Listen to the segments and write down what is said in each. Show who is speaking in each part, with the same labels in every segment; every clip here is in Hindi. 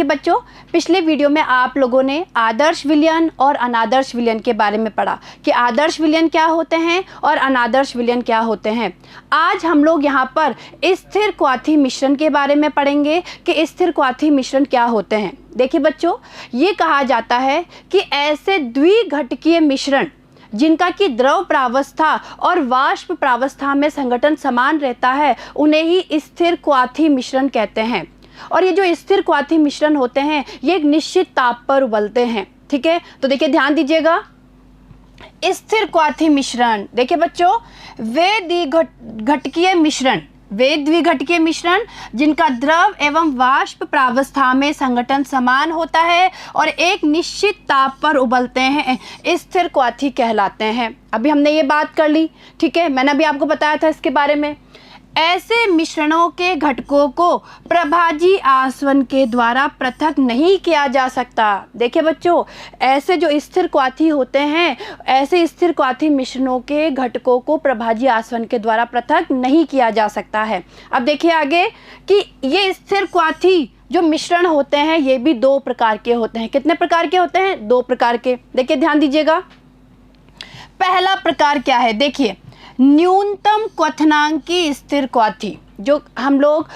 Speaker 1: कि बच्चों पिछले वीडियो में आप लोगों ने आदर्श विलयन और अनादर्श विलयन के बारे में पढ़ा कि आदर्श विलयन क्या होते हैं और अनादर्श विलयन क्या होते हैं। आज हम लोग यहाँ पर स्थिर क्वाथी मिश्रण के बारे में पढ़ेंगे कि स्थिर क्वाथी मिश्रण क्या होते हैं। देखिए बच्चों, ये कहा जाता है कि ऐसे द्विघटकीय मिश्रण जिनका कि द्रव प्रावस्था और वाष्प प्रावस्था में संघटन समान रहता है उन्हें ही स्थिर क्वाथी मिश्रण कहते हैं। और ये जो स्थिर क्वाथी मिश्रण होते हैं ये एक निश्चित ताप पर उबलते हैं। ठीक है, तो देखिए ध्यान दीजिएगा, स्थिर क्वाथी मिश्रण देखिए बच्चों, वे द्विघटकीय मिश्रण जिनका द्रव एवं वाष्प प्रावस्था में संघटन समान होता है और एक निश्चित ताप पर उबलते हैं, स्थिर क्वाथी कहलाते हैं। अभी हमने ये बात कर ली। ठीक है, मैंने अभी आपको बताया था इसके बारे में। ऐसे मिश्रणों के घटकों को प्रभाजी आसवन के द्वारा पृथक नहीं किया जा सकता। देखिए बच्चों, ऐसे जो स्थिर क्वाथी होते हैं, ऐसे स्थिर क्वाथी मिश्रणों के घटकों को प्रभाजी आसवन के द्वारा पृथक नहीं किया जा सकता है। अब देखिए आगे कि ये स्थिर क्वाथी जो मिश्रण होते हैं ये भी दो प्रकार के होते हैं। कितने प्रकार के होते हैं? दो प्रकार के। देखिए ध्यान दीजिएगा, पहला प्रकार क्या है? देखिए, न्यूनतम क्वथनांकी स्थिर क्वाथी। जो हम लोग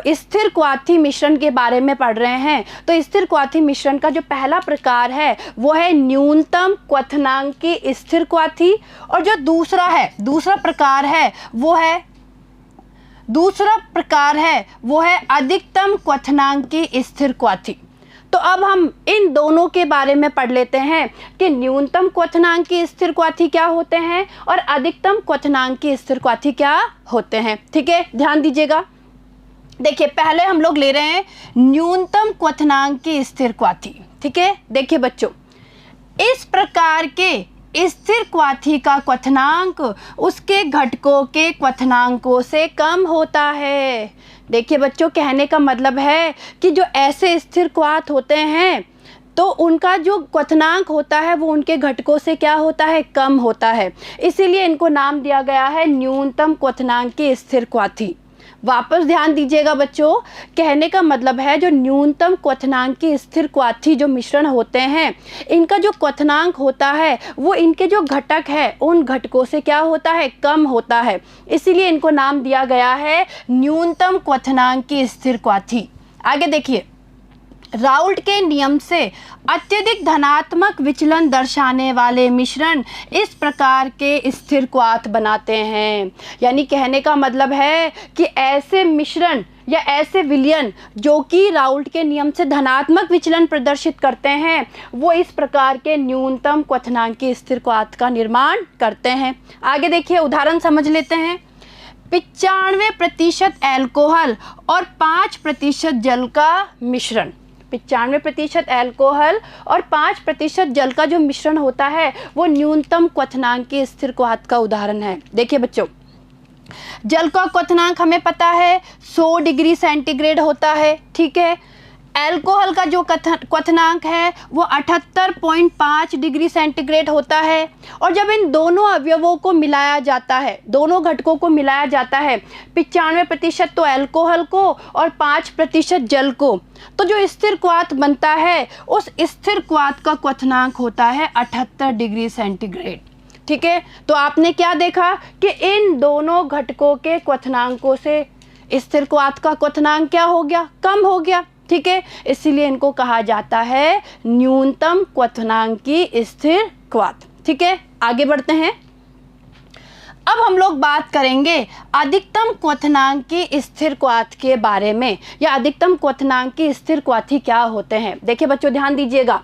Speaker 1: स्थिर क्वाथी मिश्रण के बारे में पढ़ रहे हैं, तो स्थिर क्वाथी मिश्रण का जो पहला प्रकार है वो है न्यूनतम क्वथनांकी स्थिर क्वाथी, और जो दूसरा प्रकार है वो है अधिकतम क्वथनांकी स्थिर क्वाथी। तो अब हम इन दोनों के बारे में पढ़ लेते हैं कि न्यूनतम क्वथनांकी स्थिर क्वाथी क्या होते हैं और अधिकतम क्वथनांकी स्थिर क्वाथी क्या होते हैं। ठीक है, ध्यान दीजिएगा। देखिए पहले हम लोग ले रहे हैं न्यूनतम क्वथनांकी स्थिर क्वाथी। ठीक है, देखिए बच्चों, इस प्रकार के स्थिर क्वाथी का क्वथनांक उसके घटकों के क्वथनांकों से कम होता है। देखिए बच्चों, कहने का मतलब है कि जो ऐसे स्थिर क्वाथ होते हैं तो उनका जो क्वथनांक होता है वो उनके घटकों से क्या होता है? कम होता है। इसीलिए इनको नाम दिया गया है न्यूनतम क्वथनांकी स्थिर क्वाथी। वापस ध्यान दीजिएगा बच्चों, कहने का मतलब है जो न्यूनतम क्वथनांकी स्थिर क्वाथी जो मिश्रण होते हैं इनका जो क्वथनांक होता है वो इनके जो घटक है उन घटकों से क्या होता है? कम होता है। इसीलिए इनको नाम दिया गया है न्यूनतम क्वथनांकी स्थिर क्वाथी। आगे देखिए, राउल्ट के नियम से अत्यधिक धनात्मक विचलन दर्शाने वाले मिश्रण इस प्रकार के स्थिर क्वाथ बनाते हैं। यानी कहने का मतलब है कि ऐसे मिश्रण या ऐसे विलयन जो कि राउल्ट के नियम से धनात्मक विचलन प्रदर्शित करते हैं वो इस प्रकार के न्यूनतम क्वथनांकी स्थिर क्वाथ का निर्माण करते हैं। आगे देखिए, उदाहरण समझ लेते हैं। 95% एल्कोहल और 5% जल का मिश्रण। 95% एल्कोहल और 5% जल का जो मिश्रण होता है वो न्यूनतम क्वथनांकी स्थिर क्वाथ का उदाहरण है। देखिए बच्चों, जल का क्वथनांक हमें पता है 100 डिग्री सेंटीग्रेड होता है। ठीक है, एल्कोहल का जो क्वथनांक है वो 78.5 डिग्री सेंटीग्रेड होता है। और जब इन दोनों अवयवों को मिलाया जाता है, दोनों घटकों को मिलाया जाता है, 95% तो एल्कोहल को और 5% जल को, तो जो स्थिर क्वाथ बनता है उस स्थिर क्वाथ का क्वथनांक होता है 78 डिग्री सेंटीग्रेड। ठीक है, तो आपने क्या देखा कि इन दोनों घटकों के क्वथनांकों से स्थिर क्वाथ का क्वथनांक क्या हो गया? कम हो गया। ठीक है, इसीलिए इनको कहा जाता है न्यूनतम क्वथनांकी स्थिर क्वाथ। ठीक है, आगे बढ़ते हैं। अब हम लोग बात करेंगे अधिकतम क्वथनांकी स्थिर क्वाथ के बारे में, या अधिकतम क्वथनांकी स्थिर क्वाथी क्या होते हैं। देखिए बच्चों, ध्यान दीजिएगा,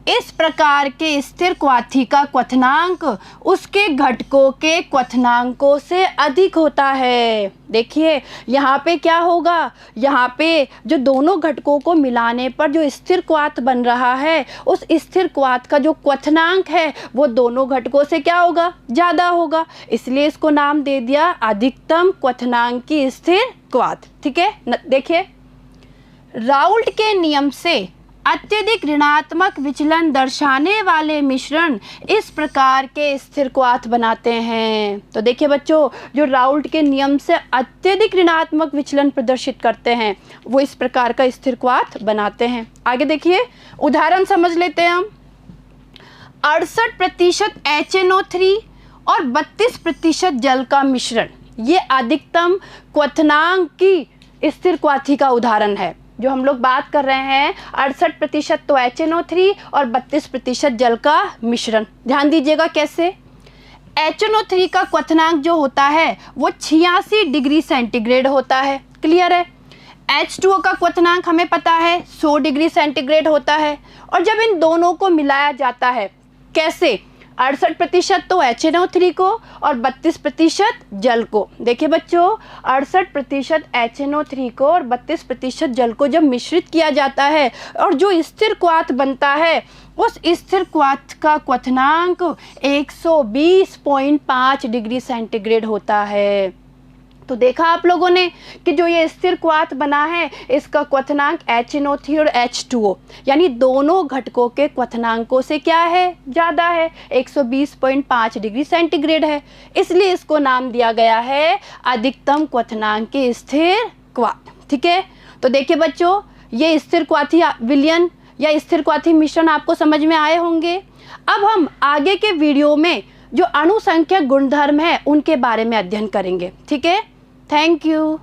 Speaker 1: इस प्रकार के स्थिर क्वाथी का क्वथनांक उसके घटकों के क्वथनांकों से अधिक होता है। देखिए यहाँ पे क्या होगा, यहाँ पे जो दोनों घटकों को मिलाने पर जो स्थिर क्वाथ बन रहा है उस स्थिर क्वाथ का जो क्वथनांक है वो दोनों घटकों से क्या होगा? ज़्यादा होगा। इसलिए इसको नाम दे दिया अधिकतम क्वथनांकी स्थिर क्वाथ। ठीक है, देखिए राउल्ट के नियम से अत्यधिक ऋणात्मक विचलन दर्शाने वाले मिश्रण इस प्रकार के स्थिर क्वाथ बनाते हैं। तो देखिए बच्चों, जो राउल्ट के नियम से अत्यधिक ऋणात्मक विचलन प्रदर्शित करते हैं वो इस प्रकार का स्थिर क्वाथ बनाते हैं। आगे देखिए, उदाहरण समझ लेते हैं हम। 68% HNO3 और 32% जल का मिश्रण, ये अधिकतम क्वथनांक की स्थिर क्वाथी का उदाहरण है। जो हम लोग बात कर रहे हैं 68% तो HNO3 और 32% जल का मिश्रण। ध्यान दीजिएगा कैसे। HNO3 का क्वथनांक जो होता है वो 86 डिग्री सेंटीग्रेड होता है। क्लियर है। H2O का क्वथनांक हमें पता है 100 डिग्री सेंटीग्रेड होता है। और जब इन दोनों को मिलाया जाता है, कैसे, 68% तो HNO3 को और 32% जल को। देखिए बच्चों, 68% HNO3 को और 32% जल को जब मिश्रित किया जाता है और जो स्थिर क्वाथ बनता है, उस स्थिर क्वाथ का क्वथनांक 120.5 डिग्री सेंटीग्रेड होता है। तो देखा आप लोगों ने कि जो ये स्थिर क्वाथ बना है इसका क्वथनांक HNO3 और H2O यानी दोनों घटकों के क्वथनांकों से क्या है, ज़्यादा है, 120.5 डिग्री सेंटीग्रेड है। इसलिए इसको नाम दिया गया है अधिकतम क्वथनांक के स्थिर क्वाथ। ठीक है। तो देखिए बच्चों, ये स्थिर क्वाथी विलयन या स्थिर क्वाथी मिश्रण आपको समझ में आए होंगे। अब हम आगे के वीडियो में जो अणुसंख्यक गुणधर्म है उनके बारे में अध्ययन करेंगे। ठीक है। Thank you.